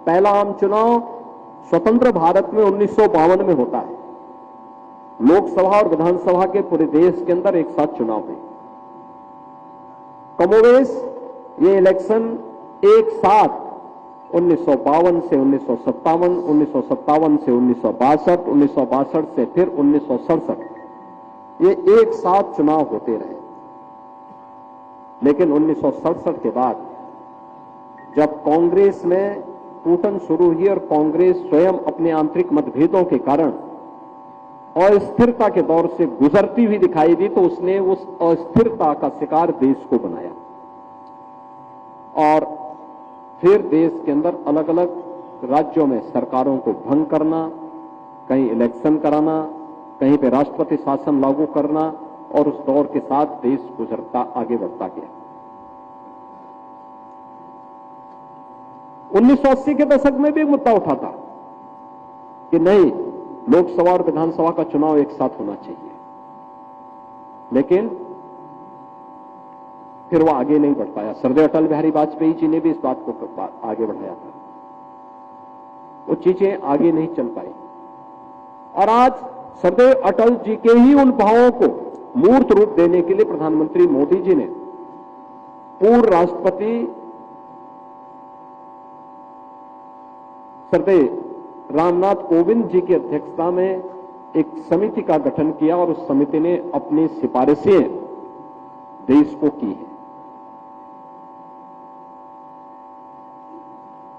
पहला आम चुनाव स्वतंत्र भारत में 1952 में होता है। लोकसभा और विधानसभा के पूरे देश के अंदर एक साथ चुनाव हुए। कमोवेश ये इलेक्शन एक साथ 1952 से 1957, 1957 से 1962, 1962 से फिर 1967, ये एक साथ चुनाव होते रहे। लेकिन 1967 के बाद जब कांग्रेस में टूटन शुरू हुई और कांग्रेस स्वयं अपने आंतरिक मतभेदों के कारण अस्थिरता के दौर से गुजरती हुई दिखाई दी, तो उसने उस अस्थिरता का शिकार देश को बनाया और फिर देश के अंदर अलग अलग राज्यों में सरकारों को भंग करना, कहीं इलेक्शन कराना, कहीं पे राष्ट्रपति शासन लागू करना, और उस दौर के साथ देश गुजरता आगे बढ़ता गया। 1980 के दशक में भी मुद्दा उठा था कि नहीं, लोकसभा और विधानसभा का चुनाव एक साथ होना चाहिए, लेकिन फिर वो आगे नहीं बढ़ पाया। श्रद्धेय अटल बिहारी वाजपेयी जी ने भी इस बात को आगे बढ़ाया था, वो चीजें आगे नहीं चल पाई। और आज श्रद्धेय अटल जी के ही उन भावों को मूर्त रूप देने के लिए प्रधानमंत्री मोदी जी ने पूर्व राष्ट्रपति श्रद्धेय रामनाथ कोविंद जी की अध्यक्षता में एक समिति का गठन किया और उस समिति ने अपनी सिफारिशें देश को की है।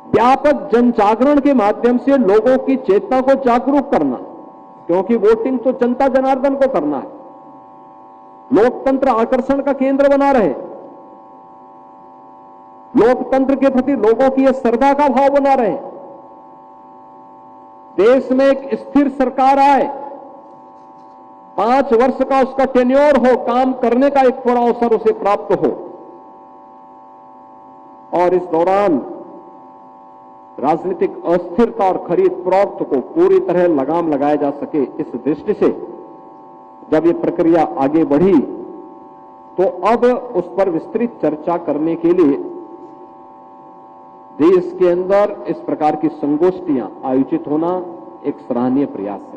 व्यापक जन जागरण के माध्यम से लोगों की चेतना को जागरूक करना, क्योंकि वोटिंग तो जनता जनार्दन को करना है। लोकतंत्र आकर्षण का केंद्र बना रहे, लोकतंत्र के प्रति लोगों की श्रद्धा का भाव बना रहे, देश में एक स्थिर सरकार आए, 5 वर्ष का उसका टेन्योर हो, काम करने का एक पूरा अवसर उसे प्राप्त हो, और इस दौरान राजनीतिक अस्थिरता और खरीद फरोख्त को पूरी तरह लगाम लगाया जा सके। इस दृष्टि से जब ये प्रक्रिया आगे बढ़ी तो अब उस पर विस्तृत चर्चा करने के लिए देश के अंदर इस प्रकार की संगोष्ठियां आयोजित होना एक सराहनीय प्रयास है।